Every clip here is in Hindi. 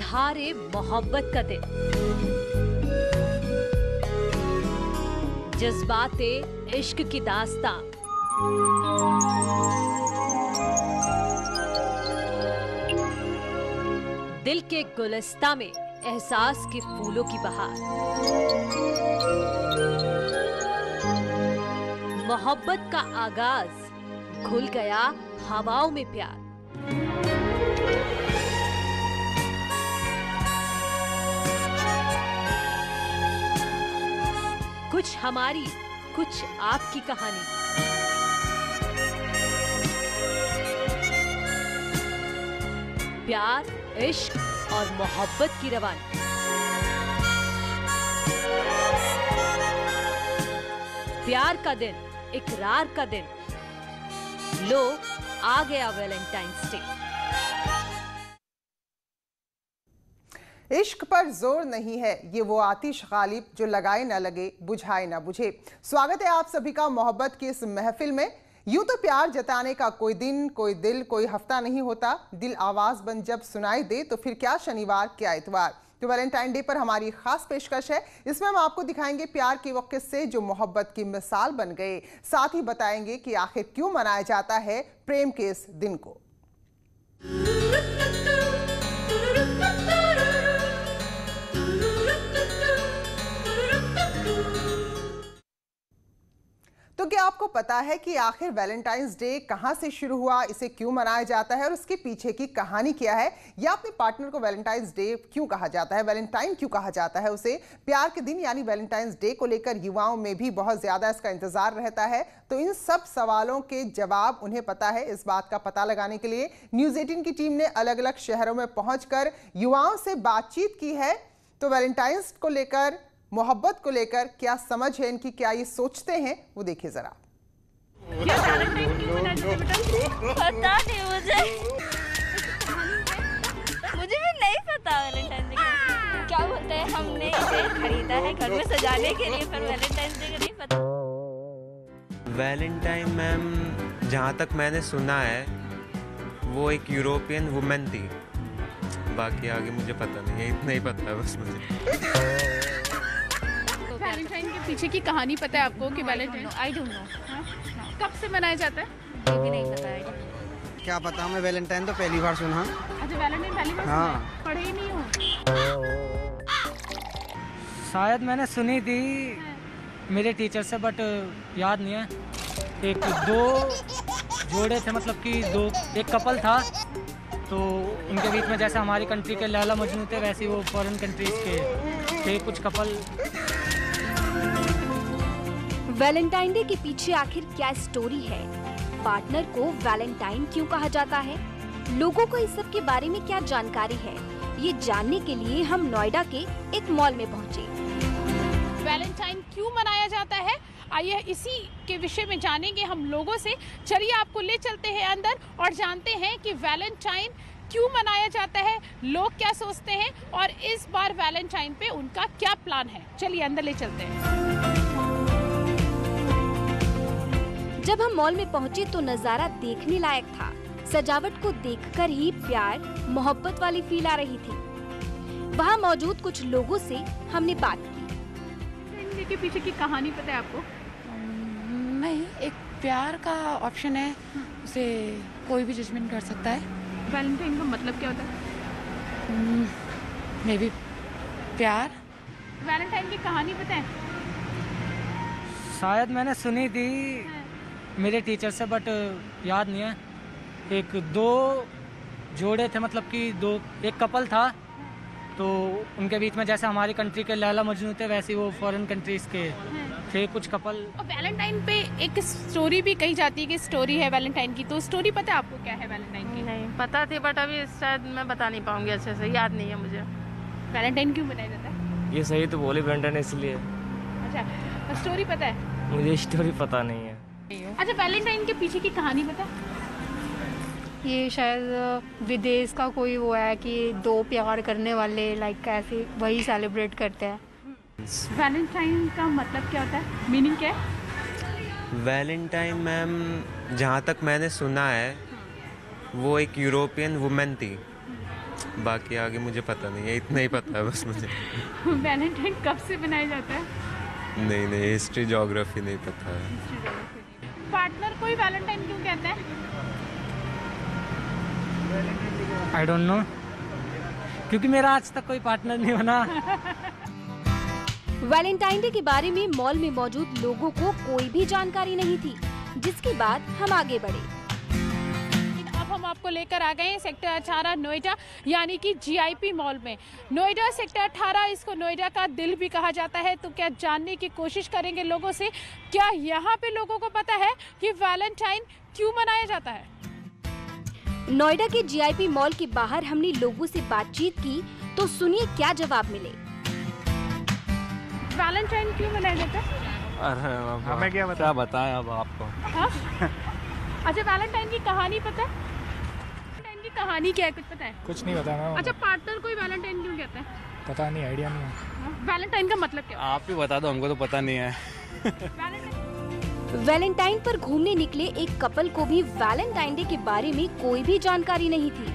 इजहारे मोहब्बत का दिन, जज्बाते इश्क की दास्तां, दिल के गुलिस्तां में एहसास के फूलों की बहार। मोहब्बत का आगाज, घुल गया हवाओं में प्यार। कुछ हमारी, कुछ आपकी कहानी। प्यार, इश्क और मोहब्बत की रवानी। प्यार का दिन, इकरार का दिन। लो, आ गया वैलेंटाइंस डे। इश्क पर जोर नहीं है, ये वो आतिश गालिब जो लगाए ना लगे, बुझाए ना बुझे। स्वागत है आप सभी का मोहब्बत की इस महफिल में। यूं तो प्यार जताने का कोई दिन, कोई दिल, कोई हफ्ता नहीं होता। दिल आवाज बन जब सुनाई दे तो फिर क्या शनिवार, क्या इतवार। तो वैलेंटाइन डे पर हमारी खास पेशकश है। इसमें हम आपको दिखाएंगे प्यार के वो किस्से जो मोहब्बत की मिसाल बन गए। साथ ही बताएंगे कि आखिर क्यों मनाया जाता है प्रेम के इस दिन को। तो क्या आपको पता है कि आखिर वैलेंटाइंस डे कहां से शुरू हुआ, इसे क्यों मनाया जाता है और उसके पीछे की कहानी क्या है? या अपने पार्टनर को वैलेंटाइंस डे क्यों कहा जाता है, वैलेंटाइन क्यों कहा जाता है उसे? प्यार के दिन यानी वैलेंटाइंस डे को लेकर युवाओं में भी बहुत ज्यादा इसका इंतजार रहता है। तो इन सब सवालों के जवाब उन्हें पता है। इस बात का पता लगाने के लिए न्यूज़ 18 की टीम ने अलग अलग शहरों में पहुंचकर युवाओं से बातचीत की है। तो वैलेंटाइंस को लेकर, मोहब्बत को लेकर क्या समझ है इनकी, क्या ये सोचते हैं, वो देखिए जरा। पता नहीं मुझे भी नहीं पता वैलेंटाइन डे क्या बोलते हैं। हमने इसे खरीदा है घर में सजाने के लिए, पर वैलेंटाइन डे का नहीं पता। वैलेंटाइन मैम, जहाँ तक मैंने सुना है वो एक यूरोपियन वुमेन थी। बाकी आगे मुझे पता नहीं है, इतना ही पता है बस मुझे। वैलेंटाइन के पीछे की कहानी पता है आपको कि वैलेंटाइन आई डोंट नो कब से मनाया जाता है? ये भी नहीं पता है। क्या पता, मैं वैलेंटाइन तो पहली बार सुना। अच्छा, वैलेंटाइन पहली बार हाँ। सुना है? पढ़े ही नहीं हो? शायद मैंने सुनी थी मेरे टीचर से, बट याद नहीं है। एक दो जोड़े थे, मतलब कि एक कपल था, तो उनके बीच में जैसे हमारी कंट्री के लैला मजनू थे, वैसे वो फॉरेन कंट्रीज के थे कुछ कपल। वैलेंटाइन डे के पीछे आखिर क्या स्टोरी है? पार्टनर को वैलेंटाइन क्यों कहा जाता है? लोगों को इस सब के बारे में क्या जानकारी है? ये जानने के लिए हम नोएडा के एक मॉल में पहुंचे। वैलेंटाइन क्यों मनाया जाता है, आइए इसी के विषय में जानेंगे हम लोगों से। चलिए आपको ले चलते हैं अंदर और जानते हैं कि वैलेंटाइन क्यों मनाया जाता है, लोग क्या सोचते हैं और इस बार वैलेंटाइन पे उनका क्या प्लान है। चलिए अंदर ले चलते हैं। जब हम मॉल में पहुंचे तो नजारा देखने लायक था। सजावट को देखकर ही प्यार, मोहब्बत वाली फील आ रही थी। वहां मौजूद कुछ लोगों से हमने बात की। वैलेंटाइन के पीछे की कहानी पता है आपको? नहीं, एक प्यार का ऑप्शन है, उसे कोई भी जजमेंट कर सकता है। वैलेंटाइन का मतलब क्या होता है? मे बी प्यार। वैलेंटाइन की कहानी पता है? शायद मैंने सुनी थी मेरे टीचर से, बट याद नहीं है। एक दो जोड़े थे, मतलब कि एक कपल था, तो उनके बीच में जैसे हमारी कंट्री के लैला मजनू थे, वैसे वो फॉरेन कंट्रीज के थे कुछ कपल। और वैलेंटाइन पे एक स्टोरी भी कही जाती है कि स्टोरी है वैलेंटाइन की, तो स्टोरी पता है आपको क्या है वैलेंटाइन की? नहीं पता थी, बट अभी शायद मैं बता नहीं पाऊंगी अच्छे से, याद नहीं है मुझे। वैलेंटाइन क्यों मनाया जाता है? ये सही तो बोली वैलेंटाइन इसलिए। अच्छा, स्टोरी पता है? मुझे स्टोरी पता नहीं है। अच्छा, वैलेंटाइन के पीछे की कहानी पता है? ये शायद विदेश का कोई वो है कि दो प्यार करने वाले लाइक ऐसे वही सेलिब्रेट करते हैं। वैलेंटाइन का मतलब क्या होता है, मीनिंग क्या है? वैलेंटाइन मैम, जहाँ तक मैंने सुना है वो एक यूरोपियन वुमेन थी। बाकी आगे मुझे पता नहीं है, इतना ही पता है बस मुझे। वैलेंटाइन कब से मनाया जाता है? नहीं, हिस्ट्री ज्योग्राफी नहीं पता है। पार्टनर को ही वैलेंटाइन क्यों कहते हैं? आई डोंट नो, क्योंकि मेरा आज तक कोई पार्टनर नहीं बना। वैलेंटाइन डे के बारे में मॉल में मौजूद लोगों को कोई भी जानकारी नहीं थी, जिसके बाद हम आगे बढ़े। अब हम आपको लेकर आ गए हैं सेक्टर 18 नोएडा यानी कि जीआईपी मॉल में। नोएडा सेक्टर 18, इसको नोएडा का दिल भी कहा जाता है। तो क्या जानने की कोशिश करेंगे लोगों से, क्या यहाँ पे लोगों को पता है कि वैलेंटाइन क्यों मनाया जाता है? नोएडा के जीआईपी मॉल के बाहर हमने लोगों से बातचीत की, तो सुनिए क्या जवाब मिले। वैलेंटाइन क्यों मनाया जाता है? अरे हमें क्या बताएं अब आपको। अच्छा, वैलेंटाइन की कहानी पता है? वैलेंटाइन की कहानी क्या है, कुछ पता है? कुछ नहीं पता मैम। अच्छा, पार्टनर को ही वैलेंटाइन क्यों कहते हैं? पता नहीं, आइडिया नहीं है। वैलेंटाइन का मतलब क्या? आप ही बता दो, हमको तो पता नहीं है। वैलेंटाइन पर घूमने निकले एक कपल को भी वैलेंटाइन डे के बारे में कोई भी जानकारी नहीं थी।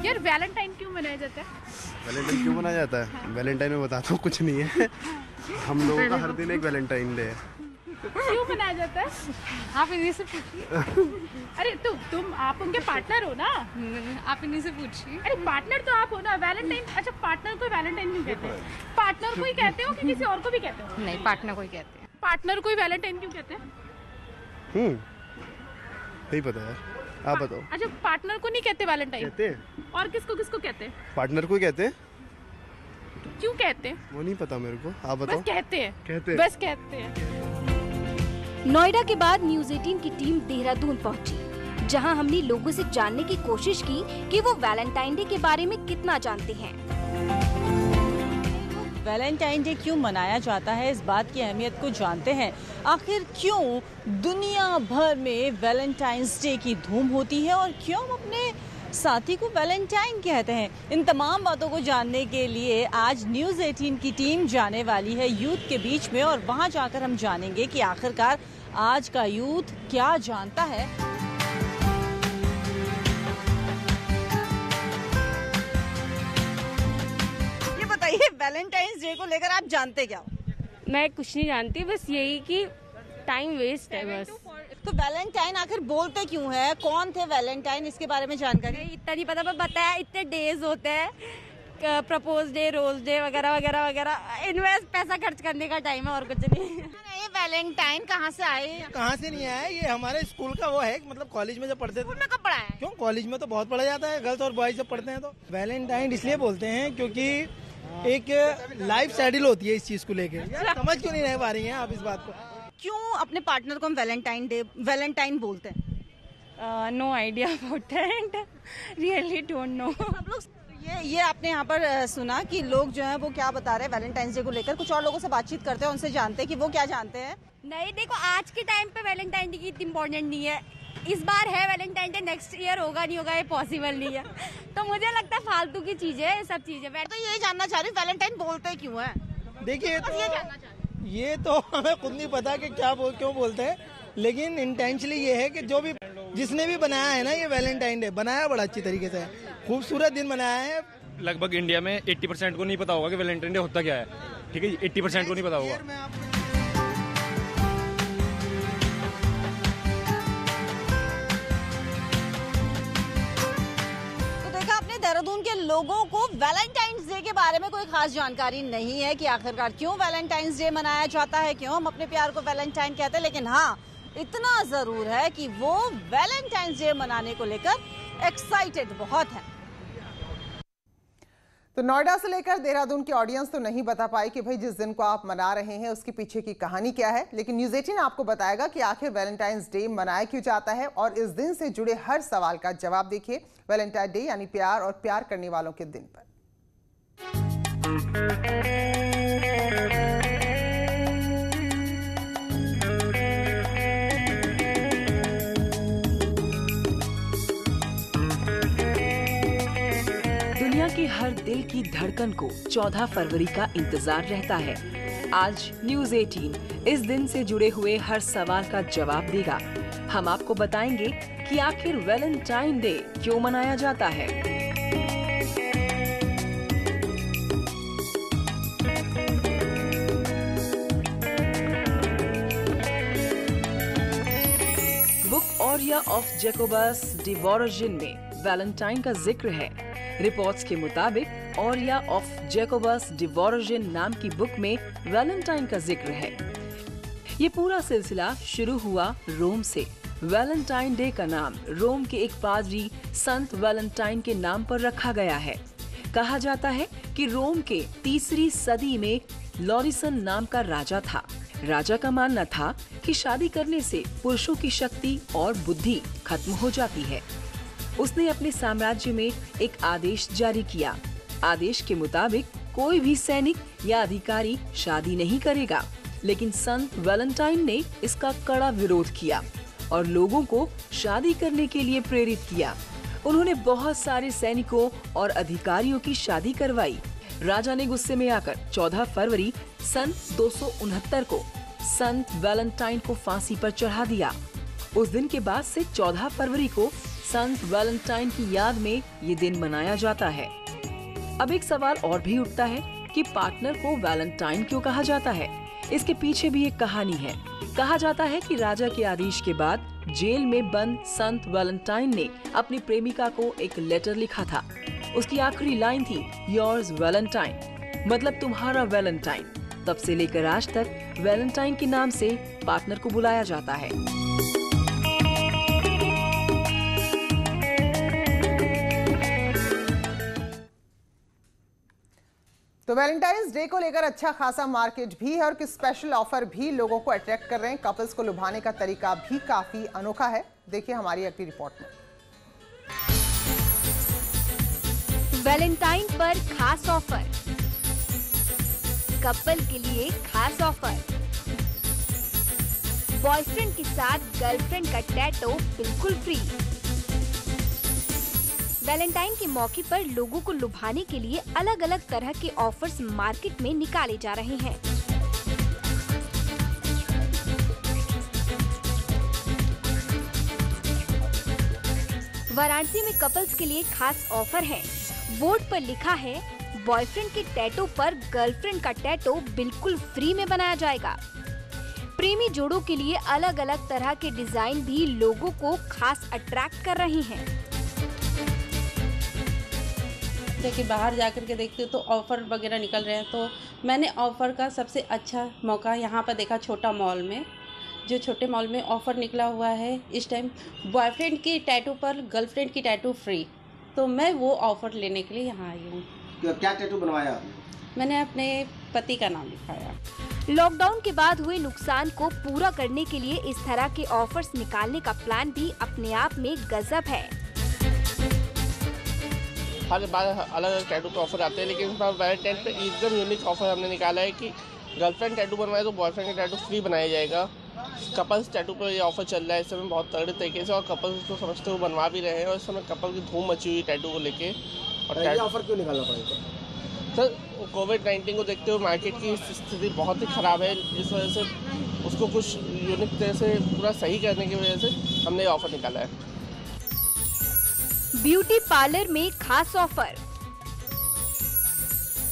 यार, वैलेंटाइन क्यों मनाया जाता है? वैलेंटाइन क्यों मनाया जाता है? वैलेंटाइन में बताता हूँ, कुछ नहीं है। हम लोगों का हर दिन एक वैलेंटाइन डे है। क्यों मनाया जाता है? आप इन्हीं से पूछिए। अरे तुम आप उनके पार्टनर हो ना, आप इन्हीं से पूछिए। अरे पार्टनर तो आप हो ना। वैलेंटाइन, अच्छा पार्टनर को वैलेंटाइन क्यों कहते हैं? पार्टनर को ही कहते हो कि किसी और को भी कहते हो? नहीं, पार्टनर को ही कहते हैं। पार्टनर को ही वैलेंटाइन क्यों कहते हैं? नहीं पता है, आप बताओ। अच्छा, पार्टनर को नहीं कहते वैलेंटाइन? कहते हैं। और किसको कहते हैं? पार्टनर को ही कहते हैं। क्यों कहते हैं? वो नहीं पता मेरे को, आप बताओ। बस कहते हैं। बस कहते हैं। नोएडा के बाद न्यूज़ 18 की टीम देहरादून पहुंची, जहां हमने लोगों से जानने की कोशिश की कि वो वैलेंटाइन डे के बारे में कितना जानते हैं। वैलेंटाइन डे क्यों मनाया जाता है, इस बात की अहमियत को जानते हैं। आखिर क्यों दुनिया भर में वैलेंटाइंस डे की धूम होती है और क्यों हम अपने साथी को वैलेंटाइन कहते हैं, इन तमाम बातों को जानने के लिए आज न्यूज़ 18 की टीम जाने वाली है यूथ के बीच में, और वहां जाकर हम जानेंगे कि आखिरकार आज का यूथ क्या जानता है। ये बताइए, वैलेंटाइंस डे को लेकर आप जानते क्या हो? मैं कुछ नहीं जानती, बस यही कि टाइम वेस्ट है बस। तो वैलेंटाइन आखिर बोलते क्यों है, कौन थे वैलेंटाइन, इसके बारे में जानकारी? इतना नहीं पता, पर बताया इतने डेज होते हैं, प्रपोज डे, रोज डे वगैरह वगैरह वगैरह, इनमें पैसा खर्च करने का टाइम है और कुछ नहीं। ये वैलेंटाइन कहाँ से आए? कहाँ से नहीं आया, ये हमारे स्कूल का वो है, मतलब कॉलेज में जब पढ़ते थे। स्कूल में कब पढ़ा है? क्यों, कॉलेज में तो बहुत पढ़ा जाता है, गर्ल्स और बॉयज जब पढ़ते हैं तो। वैलेंटाइन इसलिए बोलते हैं क्योंकि एक लाइफ शेड्यूल होती है इस चीज को लेके। समझ क्यों नहीं रह पा रही हैं आप इस बात को? क्यों अपने पार्टनर को हम वैलेंटाइन बोलते हैं? No idea about that, really don't know. सब लोग ये आपने यहाँ पर सुना कि लोग जो हैं वो क्या बता रहे हैं वैलेंटाइंस डे को लेकर। कुछ और लोगों से बातचीत करते हैं, उनसे जानते हैं कि वो क्या जानते हैं। नहीं, देखो आज के टाइम पे वैलेंटाइन डे की इतनी इम्पोर्टेंट नहीं है। इस बार है वैलेंटाइन डे, नेक्स्ट ईयर होगा नहीं होगा ये पॉसिबल नहीं है। तो मुझे लगता है फालतू की चीजें है, सब चीजें। तो ये जानना चाह रही हूँ वैलेंटाइन बोलते क्यों है? देखिए, ये तो हमें खुद नहीं पता कि क्यों बोलते हैं, लेकिन इंटेंशनली ये है कि जो भी जिसने भी बनाया है ना ये वैलेंटाइन डे, बनाया बड़ा अच्छी तरीके से, खूबसूरत दिन बनाया है। लगभग इंडिया में 80% को नहीं पता होगा कि वैलेंटाइन डे होता क्या है, ठीक है, 80% को नहीं पता होगा। देहरादून के लोगों को वैलेंटाइंस डे के बारे में कोई खास जानकारी नहीं है कि आखिरकार क्यों वैलेंटाइंस डे मनाया जाता है, क्यों हम अपने प्यार को वैलेंटाइन कहते हैं। लेकिन हाँ, इतना जरूर है कि वो वैलेंटाइंस डे मनाने को लेकर एक्साइटेड बहुत है। तो नोएडा से लेकर देहरादून की ऑडियंस तो नहीं बता पाई कि भाई जिस दिन को आप मना रहे हैं उसके पीछे की कहानी क्या है, लेकिन न्यूज़ 18 आपको बताएगा कि आखिर वैलेंटाइंस डे मनाया क्यों जाता है और इस दिन से जुड़े हर सवाल का जवाब देखिए वैलेंटाइन डे यानी प्यार और प्यार करने वालों के दिन पर। दुनिया के हर दिल की धड़कन को 14 फरवरी का इंतजार रहता है। आज न्यूज़ 18 इस दिन से जुड़े हुए हर सवाल का जवाब देगा। हम आपको बताएंगे कि आखिर वैलेंटाइन डे क्यों मनाया जाता है। ओरिया ऑफ जैकोबस डिवोरोजिन में वैलेंटाइन का जिक्र है। रिपोर्ट्स के मुताबिक ओरिया ऑफ जैकोबस डिवोरोजिन नाम की बुक में वैलेंटाइन का जिक्र है। ये पूरा सिलसिला शुरू हुआ रोम से। वैलेंटाइन डे का नाम रोम के एक पादरी संत वैलेंटाइन के नाम पर रखा गया है। कहा जाता है कि रोम के 3री सदी में लॉरिसन नाम का राजा था। राजा का मानना था कि शादी करने से पुरुषों की शक्ति और बुद्धि खत्म हो जाती है। उसने अपने साम्राज्य में एक आदेश जारी किया। आदेश के मुताबिक कोई भी सैनिक या अधिकारी शादी नहीं करेगा, लेकिन संत वैलेंटाइन ने इसका कड़ा विरोध किया और लोगों को शादी करने के लिए प्रेरित किया। उन्होंने बहुत सारे सैनिकों और अधिकारियों की शादी करवाई। राजा ने गुस्से में आकर 14 फरवरी सन 269 को संत वैलेंटाइन को फांसी पर चढ़ा दिया। उस दिन के बाद से 14 फरवरी को संत वैलेंटाइन की याद में ये दिन मनाया जाता है। अब एक सवाल और भी उठता है कि पार्टनर को वैलेंटाइन क्यों कहा जाता है। इसके पीछे भी एक कहानी है। कहा जाता है कि राजा के आदेश के बाद जेल में बंद संत वैलेंटाइन ने अपनी प्रेमिका को एक लेटर लिखा था। उसकी आखिरी लाइन थी योर्स वैलेंटाइन, मतलब तुम्हारा वैलेंटाइन। तब से लेकर आज तक वैलेंटाइन के नाम से पार्टनर को बुलाया जाता है। तो वैलेंटाइंस डे को लेकर अच्छा खासा मार्केट भी है और कुछ स्पेशल ऑफर भी लोगों को अट्रैक्ट कर रहे हैं। कपल्स को लुभाने का तरीका भी काफी अनोखा है। देखिए हमारी अगली रिपोर्ट में। वैलेंटाइन पर खास ऑफर, कपल के लिए खास ऑफर, बॉयफ्रेंड के साथ गर्लफ्रेंड का टैटू बिल्कुल फ्री। वैलेंटाइन के मौके पर लोगों को लुभाने के लिए अलग अलग तरह के ऑफर्स मार्केट में निकाले जा रहे हैं। वाराणसी में कपल्स के लिए खास ऑफर है। बोर्ड पर लिखा है बॉयफ्रेंड के टैटू पर गर्लफ्रेंड का टैटू बिल्कुल फ्री में बनाया जाएगा। प्रेमी जोड़ों के लिए अलग अलग तरह के डिजाइन भी लोगों को खास अट्रैक्ट कर रही हैं। कि बाहर जाकर के देखते हो तो ऑफ़र वगैरह निकल रहे हैं, तो मैंने ऑफ़र का सबसे अच्छा मौका यहाँ पर देखा छोटा मॉल में। जो छोटे मॉल में ऑफ़र निकला हुआ है इस टाइम बॉयफ्रेंड की टैटू पर गर्लफ्रेंड की टैटू फ्री, तो मैं वो ऑफ़र लेने के लिए यहाँ आई हूँ। क्या टैटू बनवाया आपने? मैंने अपने पति का नाम लिखाया। लॉकडाउन के बाद हुए नुकसान को पूरा करने के लिए इस तरह के ऑफर्स निकालने का प्लान भी अपने आप में गजब है। हर बार अलग अलग टैटू के ऑफर आते हैं, लेकिन इस बार वैलेंटाइन पे एकदम यूनिक ऑफर हमने निकाला है कि गर्लफ्रेंड टैटू बनवाए तो बॉयफ्रेंड का टैटू फ्री बनाया जाएगा। कपल्स टैटू पर ये ऑफर चल रहा है इस समय बहुत तगड़े तरीके से, और कपल्स को समझते हुए बनवा भी रहे हैं, और इस समय कपल की धूम मची हुई टैटू को लेके। और ये ऑफर क्यों निकालना पड़ेगा सर? कोविड-19 को देखते हुए मार्केट की स्थिति बहुत ही ख़राब है, इस वजह से उसको कुछ यूनिक तरह से पूरा सही करने की वजह से हमने ये ऑफर निकाला है। ब्यूटी पार्लर में खास ऑफर,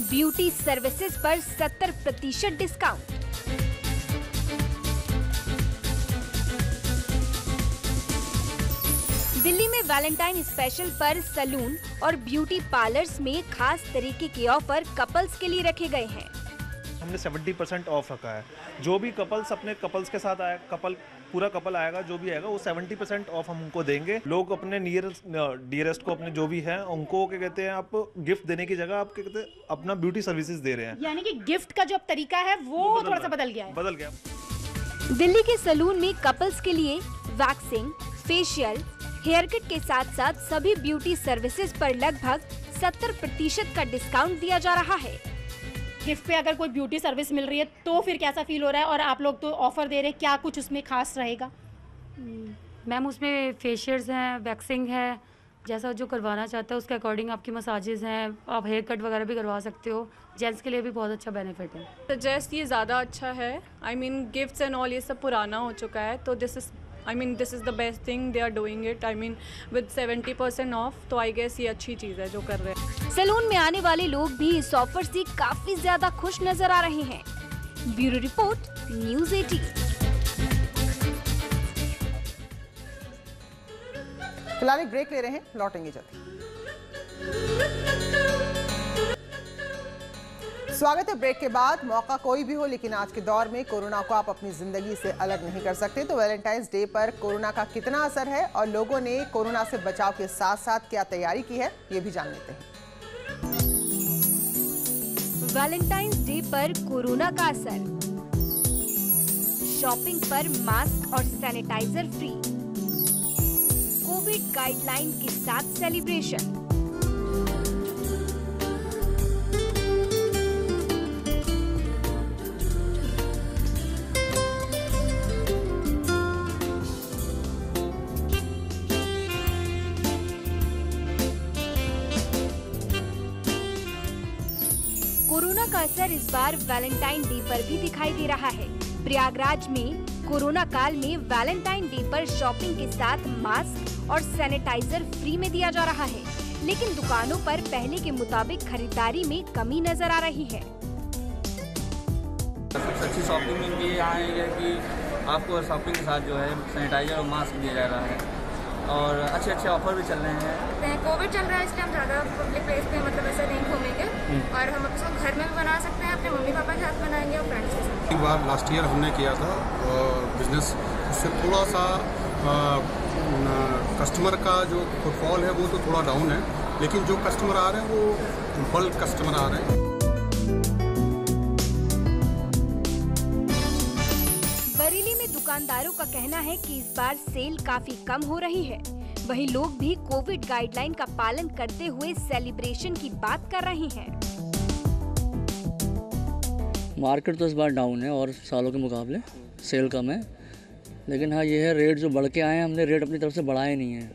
ब्यूटी सर्विसेज पर 70% डिस्काउंट। दिल्ली में वैलेंटाइन स्पेशल पर सैलून और ब्यूटी पार्लर्स में खास तरीके के ऑफर कपल्स के लिए रखे गए हैं। हमने 70% ऑफ रखा है। जो भी कपल्स अपने कपल्स के साथ आए, पूरा कपल आएगा, जो भी आएगा वो 70% ऑफ हम उनको देंगे। लोग अपने डियरेस्ट को अपने जो भी है उनको क्या कहते हैं, आप गिफ्ट देने की जगह आप क्या कहते हैं अपना ब्यूटी सर्विसेज दे रहे हैं। यानी कि गिफ्ट का जो तरीका है वो थोड़ा सा बदल गया। दिल्ली के सैलून में कपल्स के लिए वैक्सिंग, फेशियल, हेयर कट के साथ साथ सभी ब्यूटी सर्विसेज पर लगभग 70% का डिस्काउंट दिया जा रहा है। गिफ्ट पे अगर कोई ब्यूटी सर्विस मिल रही है तो फिर कैसा फील हो रहा है, और आप लोग तो ऑफर दे रहे हैं, क्या कुछ उसमें खास रहेगा? मैम उसमें फेशियल्स हैं, वैक्सिंग है, जैसा जो करवाना चाहता है उसके अकॉर्डिंग आपकी मसाजेस हैं, आप हेयर कट वगैरह भी करवा सकते हो। जेंट्स के लिए भी बहुत अच्छा बेनिफिट है। सजेस्ट ये ज़्यादा अच्छा है। I mean gifts and all ये सब पुराना हो चुका है, तो this is the best thing they are doing it. I mean with 70% off, तो आई गेस ये अच्छी चीज़ है जो कर रहे हैं। सैलून में आने वाले लोग भी इस ऑफर से काफी ज्यादा खुश नजर आ रहे हैं। Bureau report, news 18। फिलहाल एक ब्रेक ले रहे हैं, लौटेंगे जल्दी। स्वागत है ब्रेक के बाद। मौका कोई भी हो, लेकिन आज के दौर में कोरोना को आप अपनी जिंदगी से अलग नहीं कर सकते। तो वैलेंटाइंस डे पर कोरोना का कितना असर है और लोगों ने कोरोना से बचाव के साथ साथ क्या तैयारी की है, ये भी जान लेते हैं। वैलेंटाइंस डे पर कोरोना का असर, शॉपिंग पर मास्क और सैनिटाइजर फ्री, कोविड गाइडलाइन के साथ सेलिब्रेशन। कोरोना का असर इस बार वैलेंटाइन डे पर भी दिखाई दे रहा है। प्रयागराज में कोरोना काल में वैलेंटाइन डे पर शॉपिंग के साथ मास्क और सैनिटाइजर फ्री में दिया जा रहा है, लेकिन दुकानों पर पहले के मुताबिक खरीदारी में कमी नजर आ रही है। सबसे अच्छी शॉपिंग इनकी यहाँ है कि आपको शॉपिंग के साथ जो है सैनिटाइजर और मास्क दिया जा रहा है और अच्छे अच्छे ऑफर भी चल रहे हैं। कोविड चल रहा है इसलिए हम ज़्यादा पब्लिक प्लेस पे मतलब ऐसा नहीं घूमेंगे और हम अपने घर में भी बना सकते हैं, अपने मम्मी पापा के साथ बनाएंगे और फ्रेंड्स के साथ। एक बार लास्ट ईयर हमने किया था बिजनेस, उससे थोड़ा सा कस्टमर का जो फुटफॉल है वो तो थोड़ा डाउन है, लेकिन जो कस्टमर आ रहे हैं वो बल्क कस्टमर आ रहे हैं। बरेली में दुकानदारों का कहना है कि इस बार सेल काफी कम हो रही है। वहीं लोग भी कोविड गाइडलाइन का पालन करते हुए सेलिब्रेशन की बात कर रहे हैं। मार्केट तो इस बार डाउन है और सालों के मुकाबले सेल कम है, लेकिन हाँ ये है रेट जो बढ़ के आए हैं, हमने रेट अपनी तरफ से बढ़ाए नहीं है।